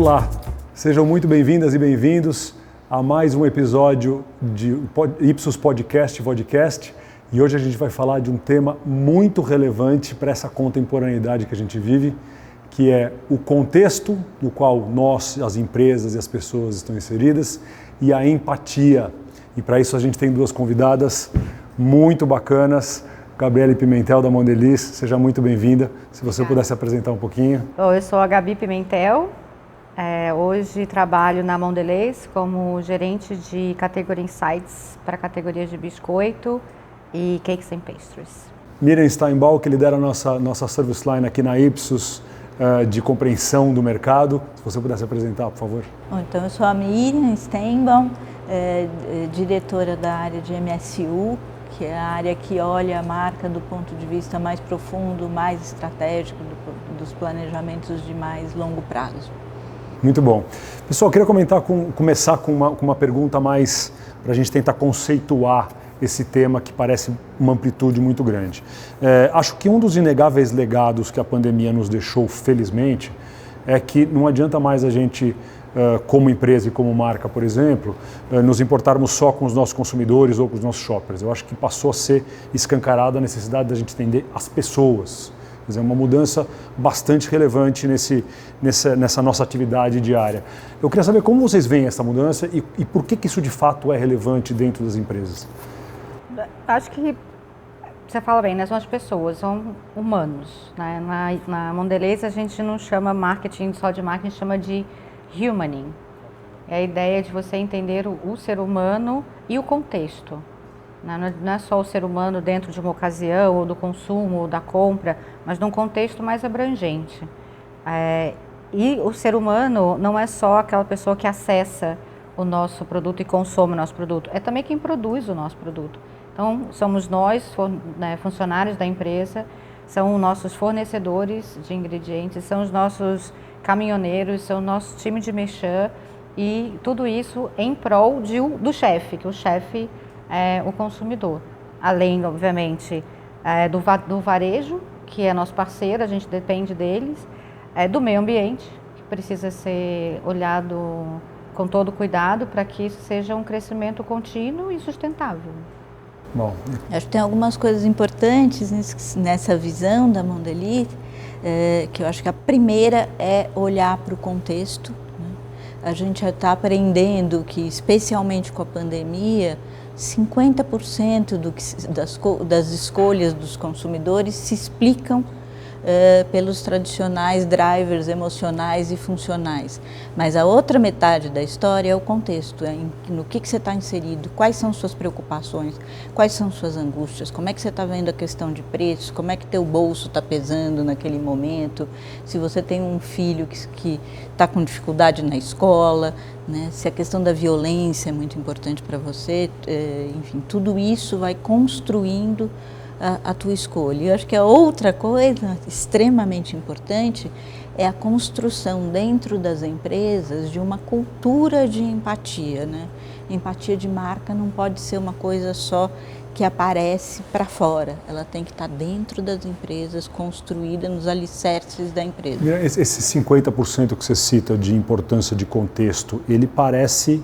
Olá, sejam muito bem-vindas e bem-vindos a mais um episódio de Ipsos Vodcast. E hoje a gente vai falar de um tema muito relevante para essa contemporaneidade que a gente vive, que é o contexto no qual nós, as empresas e as pessoas estão inseridas e a empatia. E para isso a gente tem duas convidadas muito bacanas. Gabriele Pimentel, da Mondelez, seja muito bem-vinda. Se você pudesse apresentar um pouquinho. Eu sou a Gabi Pimentel, hoje trabalho na Mondelez como gerente de categoria Insights para categorias de biscoito e cakes and pastries. Miriam Steinbach, que lidera a nossa service line aqui na Ipsos, de compreensão do mercado. Se você pudesse apresentar, por favor. Bom, então eu sou a Miriam Steinbach, diretora da área de MSU, que é a área que olha a marca do ponto de vista mais profundo, mais estratégico, dos planejamentos de mais longo prazo. Muito bom. Pessoal, eu queria começar com uma pergunta mais para a gente tentar conceituar esse tema que parece uma amplitude muito grande. Acho que um dos inegáveis legados que a pandemia nos deixou, felizmente, é que não adianta mais a gente, como empresa e como marca, por exemplo, nos importarmos só com os nossos consumidores ou com os nossos shoppers. Eu acho que passou a ser escancarada a necessidade da gente entender as pessoas. Quer dizer, uma mudança bastante relevante nessa nossa atividade diária. Eu queria saber como vocês veem essa mudança e por que isso de fato é relevante dentro das empresas. Acho que você fala bem, né? São as pessoas, são humanos. Né? Na Mondelez a gente não chama marketing só de marketing, a gente chama de humaning. É a ideia de você entender o ser humano e o contexto. Não é só o ser humano dentro de uma ocasião, ou do consumo, ou da compra, mas num contexto mais abrangente. E o ser humano não é só aquela pessoa que acessa o nosso produto e consome o nosso produto, é também quem produz o nosso produto. Então, somos nós, funcionários da empresa, são nossos fornecedores de ingredientes, são os nossos caminhoneiros, são o nosso time de merchan e tudo isso em prol do chefe, que o chefe é o consumidor. Além, obviamente, do varejo, que é nosso parceiro, a gente depende deles, do meio ambiente, que precisa ser olhado com todo cuidado para que isso seja um crescimento contínuo e sustentável. Bom, acho que tem algumas coisas importantes nessa visão da Mondelez, que eu acho que a primeira é olhar para o contexto. Né? A gente já está aprendendo que, especialmente com a pandemia, 50% das escolhas dos consumidores se explicam pelos tradicionais drivers emocionais e funcionais. Mas a outra metade da história é o contexto, no que você está inserido, quais são suas preocupações, quais são suas angústias, como é que você está vendo a questão de preços, como é que teu bolso está pesando naquele momento, se você tem um filho que está com dificuldade na escola, né, se a questão da violência é muito importante para você, enfim, tudo isso vai construindo a tua escolha. Eu acho que a outra coisa extremamente importante é a construção dentro das empresas de uma cultura de empatia, né? Empatia de marca não pode ser uma coisa só que aparece para fora, ela tem que estar dentro das empresas, construída nos alicerces da empresa. Esse 50% que você cita de importância de contexto, ele parece...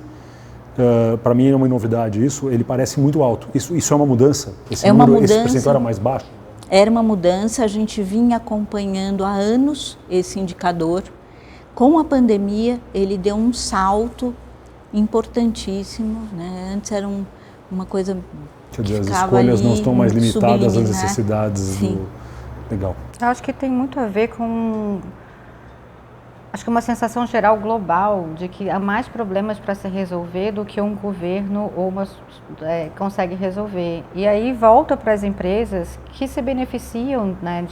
para mim é uma novidade isso, ele parece muito alto. Isso é uma mudança? Esse percentual era mais baixo? Era uma mudança, a gente vinha acompanhando há anos esse indicador. Com a pandemia, ele deu um salto importantíssimo. Né? Antes era uma coisa Quer dizer, as escolhas não estão mais limitadas às necessidades. Sim. Legal. Eu acho que tem muito a ver com... Acho que uma sensação geral global de que há mais problemas para se resolver do que um governo consegue resolver. E aí volta para as empresas que se beneficiam, né,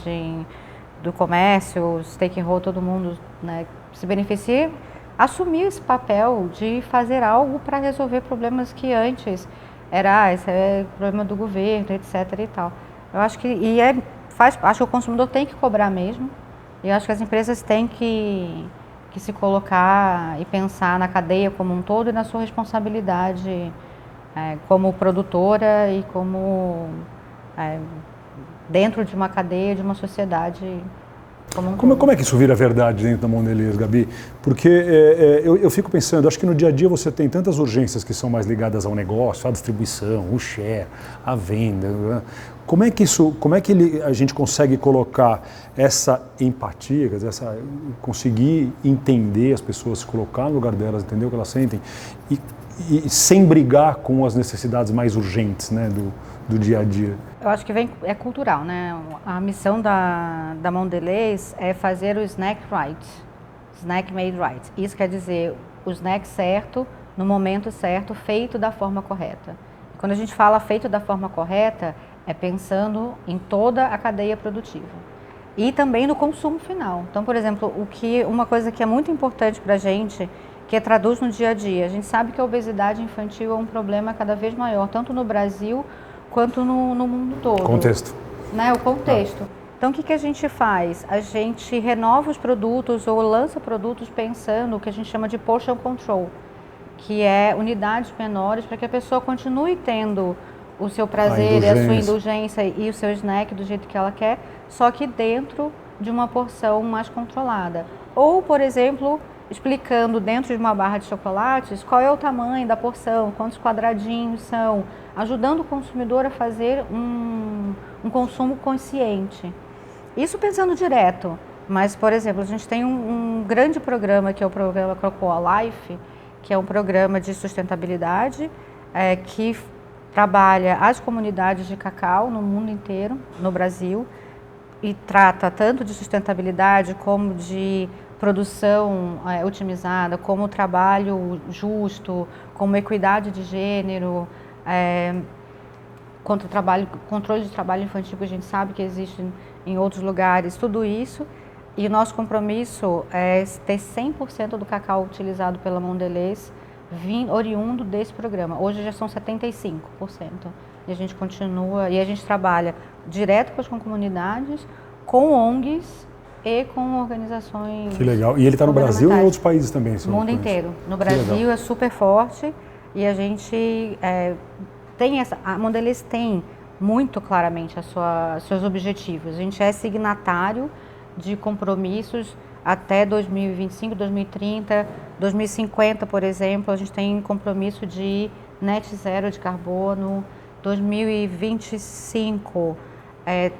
do comércio, os stakeholders, todo mundo, né, se beneficia, assumir esse papel de fazer algo para resolver problemas que antes esse é problema do governo, etc. e tal. Eu acho que acho que o consumidor tem que cobrar mesmo. E eu acho que as empresas têm que se colocar e pensar na cadeia como um todo e na sua responsabilidade como produtora e como dentro de uma cadeia, de uma sociedade Como é que isso vira verdade dentro da Mondelez, Gabi? Porque eu fico pensando, acho que no dia a dia você tem tantas urgências que são mais ligadas ao negócio, à distribuição, o share, a venda. Né? Como é que a gente consegue colocar essa empatia, quer dizer, conseguir entender as pessoas, se colocar no lugar delas, entender o que elas sentem e sem brigar com as necessidades mais urgentes, né, do dia a dia? Eu acho que é cultural, né? A missão da Mondelez é fazer o snack right, snack made right. Isso quer dizer o snack certo, no momento certo, feito da forma correta. Quando a gente fala feito da forma correta, é pensando em toda a cadeia produtiva e também no consumo final. Então, por exemplo, uma coisa que é muito importante para a gente, que traduz no dia a dia, a gente sabe que a obesidade infantil é um problema cada vez maior, tanto no Brasil quanto no mundo todo. Contexto. Né? O contexto. Então, o que a gente faz? A gente renova os produtos ou lança produtos pensando o que a gente chama de portion control, que é unidades menores para que a pessoa continue tendo o seu prazer e a sua indulgência e o seu snack do jeito que ela quer, só que dentro de uma porção mais controlada. Ou, por exemplo, explicando dentro de uma barra de chocolates qual é o tamanho da porção, quantos quadradinhos são, ajudando o consumidor a fazer um consumo consciente. Isso pensando direto, mas, por exemplo, a gente tem um grande programa, que é o programa Cocoa Life, que é um programa de sustentabilidade que trabalha as comunidades de cacau no mundo inteiro, no Brasil, e trata tanto de sustentabilidade como de produção otimizada, como trabalho justo, como equidade de gênero, controle de trabalho infantil, que a gente sabe que existe em outros lugares, tudo isso. E o nosso compromisso é ter 100% do cacau utilizado pela Mondelez oriundo desse programa. Hoje já são 75%. E a gente continua, e a gente trabalha direto com as comunidades, com ONGs e com organizações. Que legal. E ele está no Brasil e em outros países também? No mundo inteiro. No Brasil é super forte e a gente a Mondelez tem muito claramente seus objetivos. A gente é signatário de compromissos até 2025, 2030, 2050, por exemplo, a gente tem compromisso de net zero de carbono, 2025,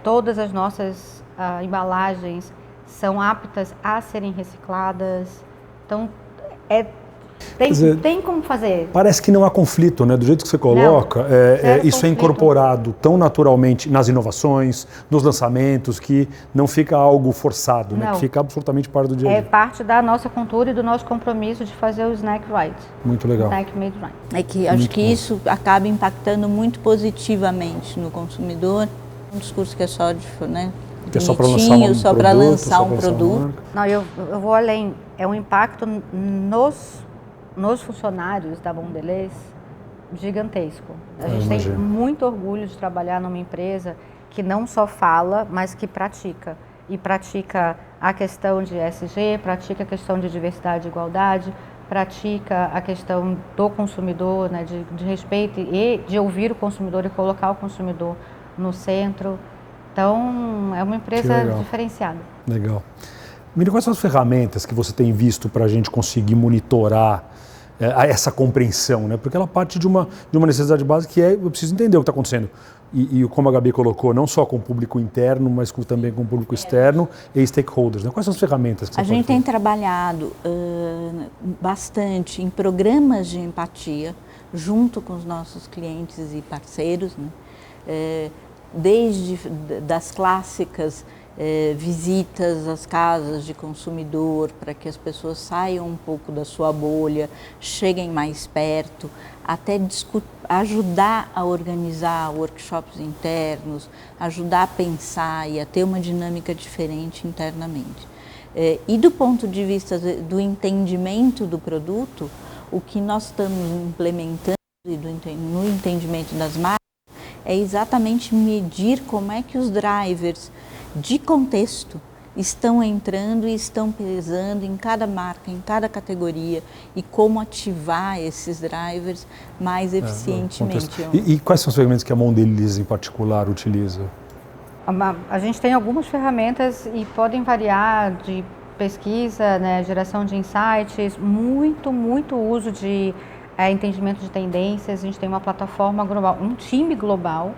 todas as nossas embalagens são aptas a serem recicladas, então tem como fazer. Parece que não há conflito, né? Do jeito que você coloca, isso é incorporado tão naturalmente nas inovações, nos lançamentos, que não fica algo forçado, né? Que fica absolutamente parte do dia a dia. É parte da nossa cultura e do nosso compromisso de fazer o snack right. Muito legal. Snack made right. Acho que isso acaba impactando muito positivamente no consumidor. Um discurso que é só de, né? Que é só para lançar um produto. Não, eu vou além. É um impacto nos funcionários da Mondelez gigantesco. A gente tem muito orgulho de trabalhar numa empresa que não só fala, mas que pratica. E pratica a questão de ESG, pratica a questão de diversidade e igualdade, pratica a questão do consumidor, né, de respeito e de ouvir o consumidor e colocar o consumidor no centro. Então, é uma empresa diferenciada. Legal. Miriam, quais são as ferramentas que você tem visto para a gente conseguir monitorar essa compreensão, né? Porque ela parte de uma necessidade básica que eu preciso entender o que está acontecendo. E como a Gabi colocou, não só com o público interno, mas também com o público externo e stakeholders. Né? Quais são as ferramentas que você A gente tem trabalhado bastante em programas de empatia junto com os nossos clientes e parceiros, né? Desde das clássicas visitas às casas de consumidor para que as pessoas saiam um pouco da sua bolha, cheguem mais perto, até ajudar a organizar workshops internos, ajudar a pensar e a ter uma dinâmica diferente internamente. E do ponto de vista do entendimento do produto, o que nós estamos implementando no entendimento das marcas é exatamente medir como é que os drivers de contexto estão entrando e estão pesando em cada marca, em cada categoria e como ativar esses drivers mais eficientemente. E quais são as ferramentas que a Mondelez em particular utiliza? A gente tem algumas ferramentas e podem variar de pesquisa, né, geração de insights, muito uso de entendimento de tendências. A gente tem uma plataforma global, um time global,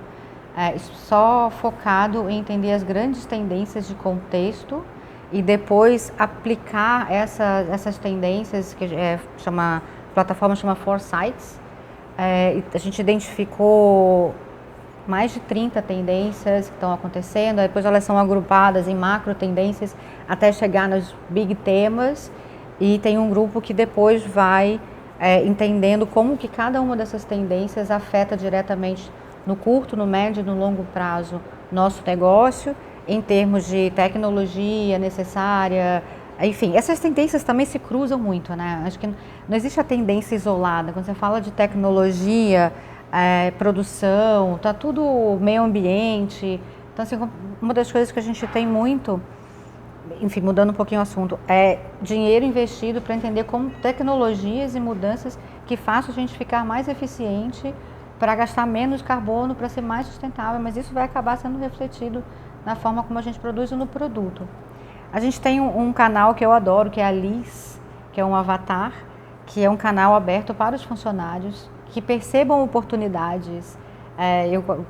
só focado em entender as grandes tendências de contexto e depois aplicar essas tendências, que a plataforma chama Foresights. A gente identificou mais de 30 tendências que estão acontecendo, depois elas são agrupadas em macro tendências até chegar nos big temas, e tem um grupo que depois vai entendendo como que cada uma dessas tendências afeta diretamente no curto, no médio e no longo prazo nosso negócio, em termos de tecnologia necessária. Enfim, essas tendências também se cruzam muito, né? Acho que não existe a tendência isolada. Quando você fala de tecnologia, produção, tá tudo meio ambiente. Então, assim, uma das coisas que a gente tem muito, enfim, mudando um pouquinho o assunto, é dinheiro investido para entender como tecnologias e mudanças que façam a gente ficar mais eficiente, para gastar menos carbono, para ser mais sustentável, mas isso vai acabar sendo refletido na forma como a gente produz no produto. A gente tem um canal que eu adoro, que é a Liz, que é um avatar, que é um canal aberto para os funcionários que percebam oportunidades.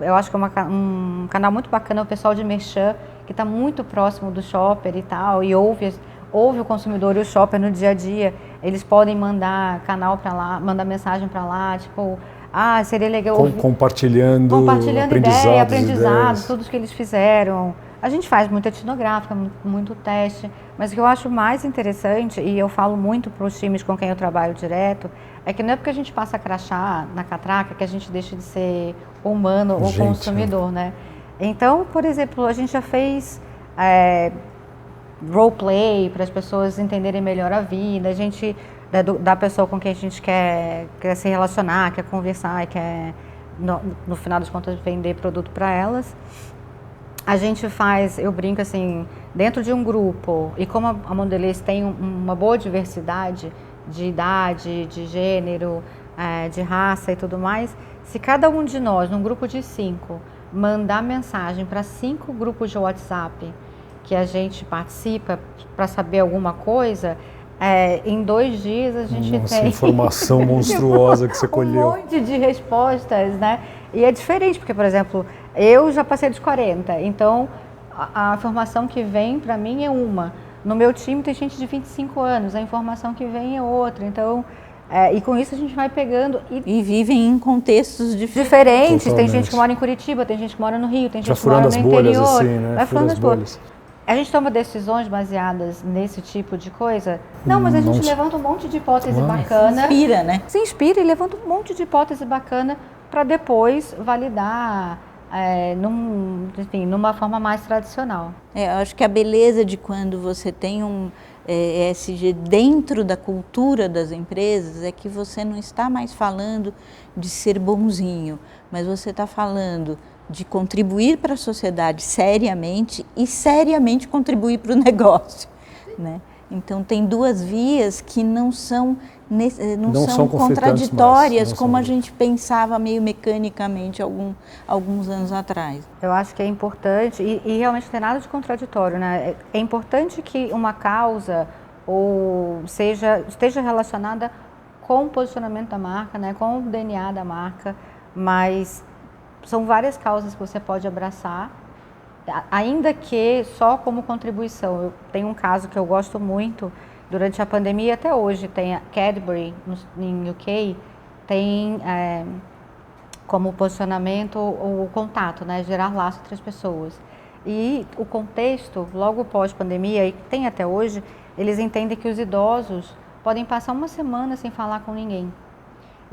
Eu acho que é um canal muito bacana, o pessoal de Merchan, que está muito próximo do shopper e tal, e ouve o consumidor e o shopper no dia a dia. Eles podem mandar canal para lá, mandar mensagem para lá, tipo, seria legal compartilhando aprendizados, tudo que eles fizeram. A gente faz muita etnográfica, muito teste, mas o que eu acho mais interessante, e eu falo muito para os times com quem eu trabalho direto, é que não é porque a gente passa crachá na catraca que a gente deixa de ser humano ou consumidor, né? Então, por exemplo, a gente já fez roleplay para as pessoas entenderem melhor a vida, a gente, da pessoa com quem a gente quer se relacionar, quer conversar e quer, no final das contas, vender produto para elas. A gente faz, eu brinco assim, dentro de um grupo, e como a Mondelez tem uma boa diversidade de idade, de gênero, de raça e tudo mais, se cada um de nós, num grupo de 5, mandar mensagem para 5 grupos de WhatsApp que a gente participa para saber alguma coisa, em 2 dias a gente tem informação monstruosa que você colheu. Um monte de respostas, né? E é diferente, porque, por exemplo, eu já passei dos 40, então a informação que vem para mim é uma. No meu time tem gente de 25 anos, a informação que vem é outra. Então, e com isso a gente vai pegando. E vivem em contextos diferentes. Totalmente. Tem gente que mora em Curitiba, tem gente que mora no Rio, tem gente que mora no interior. Assim, né? Vai furando as bolhas. A gente toma decisões baseadas nesse tipo de coisa? Não, mas a gente levanta um monte de hipótese bacana. Se inspira, né? Se inspira e levanta um monte de hipótese bacana para depois validar numa forma mais tradicional. Eu acho que a beleza de quando você tem um ESG dentro da cultura das empresas é que você não está mais falando de ser bonzinho, mas você está falando de contribuir para a sociedade seriamente e seriamente contribuir para o negócio, né? Então tem 2 vias que não são contraditórias como a gente pensava meio mecanicamente alguns anos atrás. Eu acho que é importante, e realmente não tem nada de contraditório, né? É importante que uma causa esteja relacionada com o posicionamento da marca, né? Com o DNA da marca, mas são várias causas que você pode abraçar, ainda que só como contribuição. Eu tenho um caso que eu gosto muito, durante a pandemia até hoje, tem a Cadbury, em UK, tem como posicionamento o contato, né, gerar laço entre as pessoas. E o contexto, logo pós-pandemia, e tem até hoje, eles entendem que os idosos podem passar uma semana sem falar com ninguém.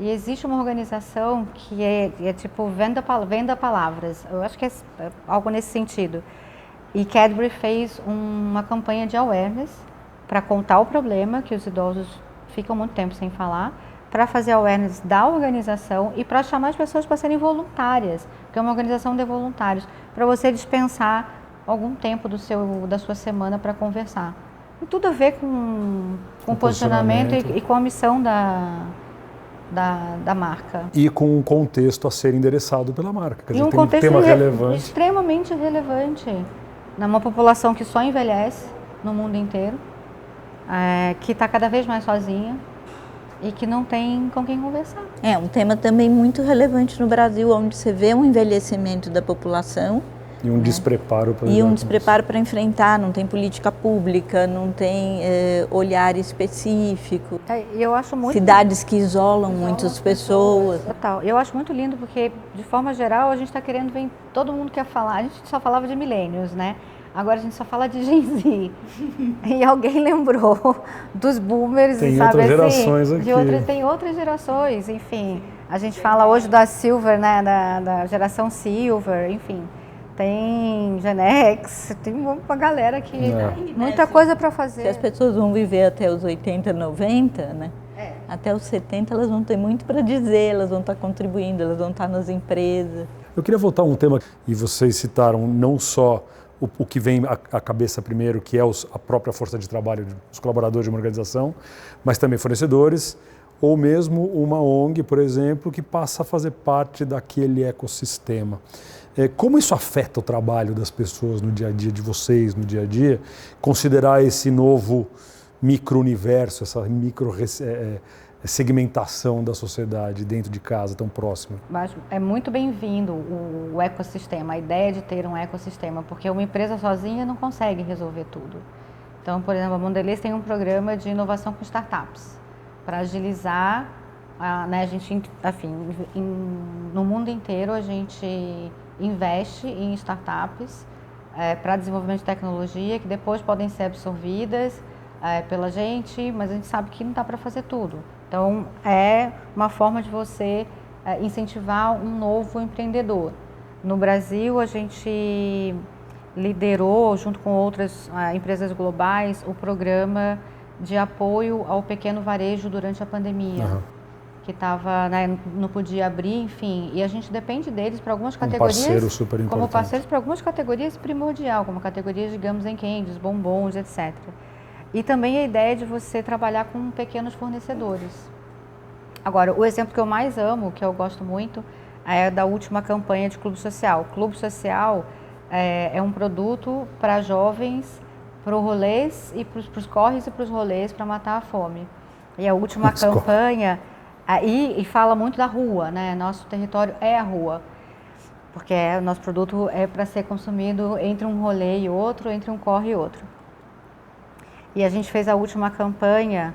E existe uma organização que é tipo venda palavras, eu acho que é algo nesse sentido. E Cadbury fez uma campanha de awareness para contar o problema, que os idosos ficam muito tempo sem falar, para fazer awareness da organização e para chamar as pessoas para serem voluntárias, porque é uma organização de voluntários, para você dispensar algum tempo da sua semana para conversar. E tudo a ver com o posicionamento e com a missão da marca. E com um contexto a ser endereçado pela marca. Quer E dizer, um tem um contexto tema relevante. extremamente relevante. Numa população que só envelhece no mundo inteiro, que está cada vez mais sozinha e que não tem com quem conversar. É um tema também muito relevante no Brasil, onde você vê um envelhecimento da população. E um despreparo para E um despreparo para enfrentar, não tem política pública, não tem olhar específico. Eu acho muito cidades que isolam muitas pessoas. Total. Eu acho muito lindo porque, de forma geral, a gente está querendo ver, todo mundo quer falar, a gente só falava de millennials, né? Agora a gente só fala de Gen Z. E alguém lembrou dos boomers, tem sabe outras assim? gerações aqui. Tem outras gerações, enfim. A gente fala hoje da Silver, né? Da geração Silver, enfim. Tem Gen X, tem uma galera que muita coisa para fazer. Se as pessoas vão viver até os 80, 90, né? Até os 70 elas vão ter muito para dizer, elas vão estar contribuindo, elas vão estar nas empresas. Eu queria voltar a um tema, e vocês citaram não só o que vem à cabeça primeiro, que é a própria força de trabalho dos colaboradores de uma organização, mas também fornecedores, ou mesmo uma ONG, por exemplo, que passa a fazer parte daquele ecossistema. Como isso afeta o trabalho das pessoas no dia a dia, de vocês no dia a dia, considerar esse novo micro-universo, essa segmentação da sociedade dentro de casa, tão próxima? Mas é muito bem-vindo o ecossistema, a ideia de ter um ecossistema, porque uma empresa sozinha não consegue resolver tudo. Então, por exemplo, a Mondelez tem um programa de inovação com startups, para agilizar, né, a gente, enfim, no mundo inteiro a gente investe em startups para desenvolvimento de tecnologia que depois podem ser absorvidas pela gente, mas a gente sabe que não dá para fazer tudo. Então, é uma forma de você incentivar um novo empreendedor. No Brasil, a gente liderou, junto com outras empresas globais, o programa de apoio ao pequeno varejo durante a pandemia. Que estava, né, não podia abrir, enfim, e a gente depende deles para algumas categorias. Parceiro super importante. Como parceiros para algumas categorias primordial, como categorias, digamos, em candies, bombons, etc. E também a ideia de você trabalhar com pequenos fornecedores. Agora, o exemplo que eu mais amo, que eu gosto muito, é da última campanha de Clube Social. Clube Social é um produto para jovens, para os rolês, e para os corres e para os rolês, para matar a fome. E a última campanha... E fala muito da rua, né? Nosso território é a rua, porque o nosso produto é para ser consumido entre um rolê e outro, entre um corre e outro. E a gente fez a última campanha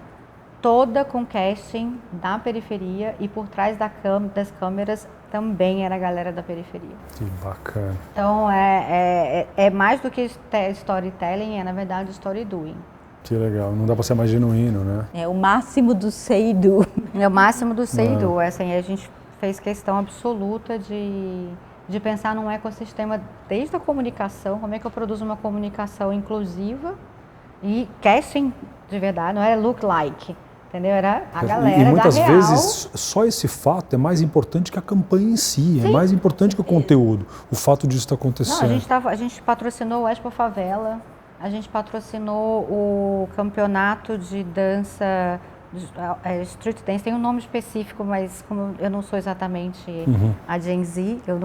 toda com casting da periferia e por trás das câmeras também era a galera da periferia. Que bacana. Então é mais do que storytelling, é na verdade story doing. Que legal, não dá para ser mais genuíno, né? É o máximo do say e do. É o máximo do say e do. Assim, a gente fez questão absoluta de pensar num ecossistema desde a comunicação, como é que eu produzo uma comunicação inclusiva e casting de verdade, não era look like, entendeu? Era a galera e muitas da real. vezes só esse fato é mais importante que a campanha em si, é mais importante que o conteúdo, o fato disso estar acontecendo. Não, a gente patrocinou o Expo Favela. A gente patrocinou o campeonato de dança, street dance, tem um nome específico, mas como eu não sou exatamente a Gen Z, eu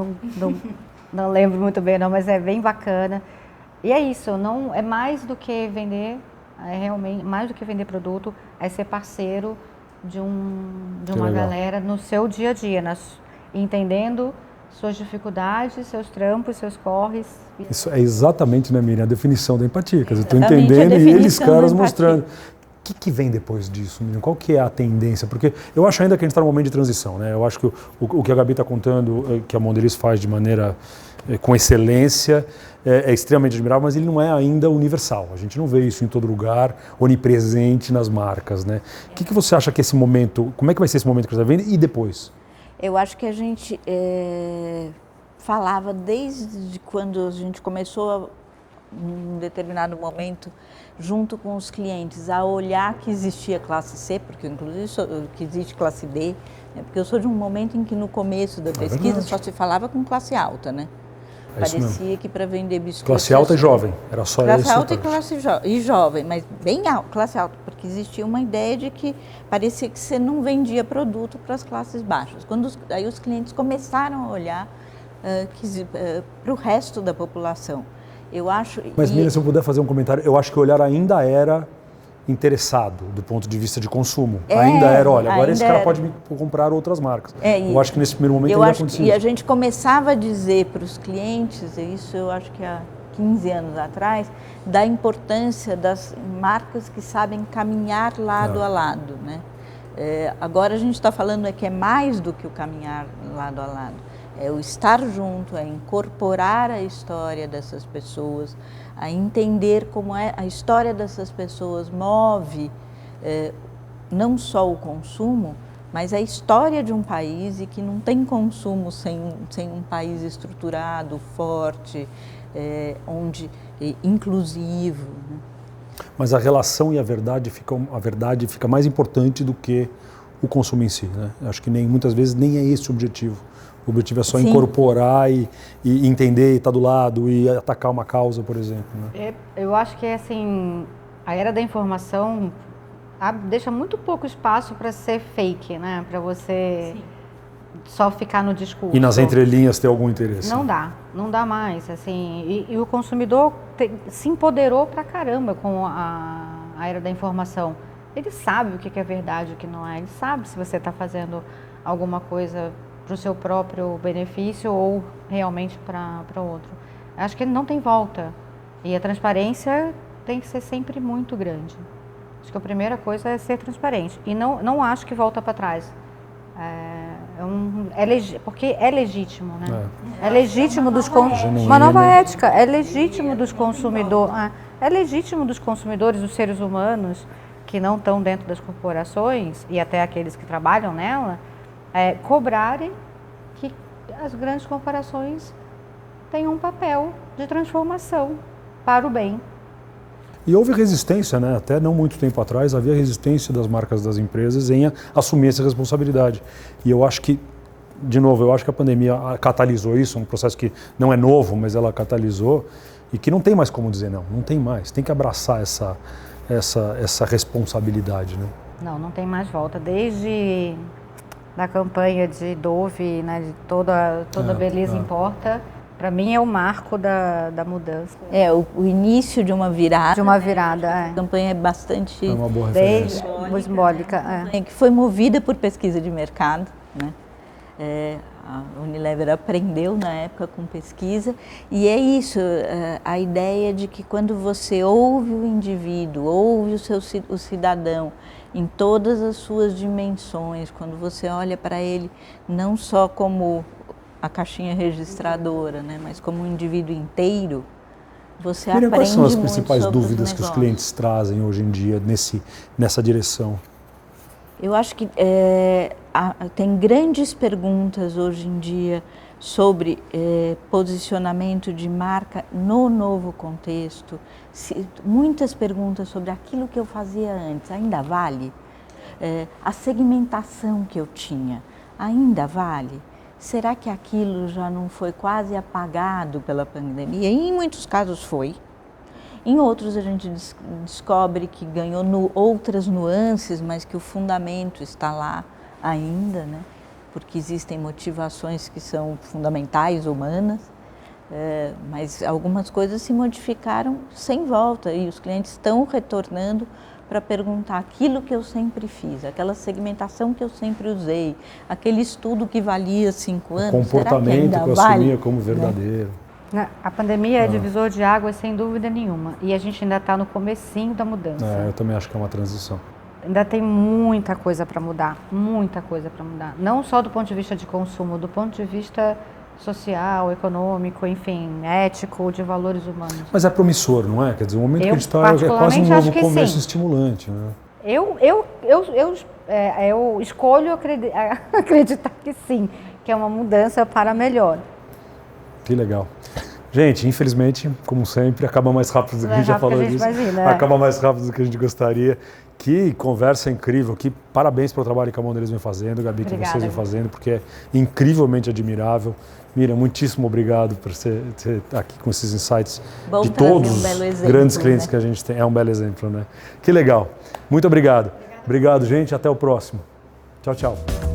não lembro muito bem não, mas é bem bacana. E é isso, não, é mais do que vender, é realmente mais do que vender produto, é ser parceiro de uma galera no seu dia a dia, entendendo suas dificuldades, seus trampos, seus corres. Isso é exatamente, né, Miriam, a definição da empatia. Quer dizer, estou entendendo e eles, caras, mostrando. O que vem depois disso, Miriam? Qual que é a tendência? Porque eu acho ainda que a gente está num momento de transição, né? Eu acho que o que a Gabi está contando, que a Mondelez faz de maneira, com excelência, é extremamente admirável, mas ele não é ainda universal. A gente não vê isso em todo lugar, onipresente nas marcas, né? O que você acha que esse momento, como é que vai ser esse momento que você está vendo e depois? Eu acho que a gente falava desde quando a gente começou, em um determinado momento, junto com os clientes, a olhar que existia classe C, porque inclusive que existe classe D, né? Porque eu sou de um momento em que no começo da pesquisa só se falava com classe alta, né? Parecia que para vender biscoito... Classe alta e jovem, era só isso. Classe alta e jovem, mas bem alta, classe alta, porque existia uma ideia de que parecia que você não vendia produto para as classes baixas. Aí os clientes começaram a olhar para o resto da população. Eu acho... Mas, Miriam, se eu puder fazer um comentário, eu acho que o olhar ainda era interessado do ponto de vista de consumo. Ainda era, olha, agora esse cara pode me comprar outras marcas. Eu acho que nesse primeiro momento ainda acontecia. E a gente começava a dizer para os clientes, isso eu acho que há 15 anos atrás, da importância das marcas que sabem caminhar lado a lado, né? Agora a gente está falando que é mais do que o caminhar lado a lado. É o estar junto, é incorporar a história dessas pessoas, a entender como a história dessas pessoas move não só o consumo, mas a história de um país, e que não tem consumo sem um país estruturado, forte, inclusivo. Né? Mas a relação e a verdade fica mais importante do que o consumo em si, né? Acho que muitas vezes nem é esse o objetivo. O objetivo é só incorporar e entender, estar do lado e atacar uma causa, por exemplo. Né? Eu acho que assim, a era da informação deixa muito pouco espaço para ser fake, né? Para você só ficar no discurso. E nas entrelinhas ter algum interesse. Não dá mais. Assim, e o consumidor se empoderou pra caramba com a era da informação. Ele sabe o que é verdade e o que não é. Ele sabe se você está fazendo alguma coisa para o seu próprio benefício ou realmente para outro. Acho que não tem volta. E a transparência tem que ser sempre muito grande. Acho que a primeira coisa é ser transparente. E não acho que volta para trás. Porque é legítimo, né? É legítimo dos consumidores. Uma nova ética. É legítimo dos consumidores. É legítimo dos consumidores, dos seres humanos que não estão dentro das corporações e até aqueles que trabalham nela, cobrarem que as grandes corporações tenham um papel de transformação para o bem. E houve resistência, né? Até não muito tempo atrás, havia resistência das marcas das empresas em assumir essa responsabilidade. E eu acho que, de novo, eu acho que a pandemia catalisou isso, um processo que não é novo, mas ela catalisou, e que não tem mais como dizer não tem mais. Tem que abraçar essa responsabilidade, né? Não tem mais volta. Desde da campanha de Dove, né, de toda beleza importa, para mim é o marco da mudança. O início de uma virada. De uma virada, A campanha é bastante... É uma boa referência. Simbólica. Que foi movida por pesquisa de mercado, né? A Unilever aprendeu na época com pesquisa, e é isso, a ideia de que quando você ouve o indivíduo, ouve o cidadão em todas as suas dimensões, quando você olha para ele não só como a caixinha registradora, né, mas como um indivíduo inteiro, você aprende muito. Quais são as principais dúvidas que os clientes trazem hoje em dia nessa direção? Eu acho que tem grandes perguntas hoje em dia sobre posicionamento de marca no novo contexto. Muitas perguntas sobre aquilo que eu fazia antes, ainda vale? A segmentação que eu tinha, ainda vale? Será que aquilo já não foi quase apagado pela pandemia? E em muitos casos foi. Em outros a gente descobre que ganhou outras nuances, mas que o fundamento está lá ainda, né? Porque existem motivações que são fundamentais, humanas, mas algumas coisas se modificaram sem volta e os clientes estão retornando para perguntar aquilo que eu sempre fiz, aquela segmentação que eu sempre usei, aquele estudo que valia 5 anos, o comportamento será que eu assumia como verdadeiro. A pandemia é divisor de águas, sem dúvida nenhuma, e a gente ainda está no comecinho da mudança. Eu também acho que é uma transição. Ainda tem muita coisa para mudar, muita coisa para mudar. Não só do ponto de vista de consumo, do ponto de vista social, econômico, enfim, ético, de valores humanos. Mas é promissor, não é? Quer dizer, o momento que a gente está é quase um novo começo estimulante, né? Eu escolho acreditar que sim, que é uma mudança para melhor. Que legal. Gente, infelizmente, como sempre, acaba mais rápido do que a gente já falou disso. Acaba mais rápido do que a gente gostaria. Que conversa incrível, que parabéns pelo trabalho que a Mondelez vem fazendo, Gabi, que vocês vêm fazendo, porque é incrivelmente admirável. Miriam, muitíssimo obrigado por você estar aqui com esses insights Bom de trazer todos um belo os exemplo, grandes clientes né? que a gente tem. É um belo exemplo, né? Que legal. Muito obrigado. Obrigado, gente. Até o próximo. Tchau, tchau.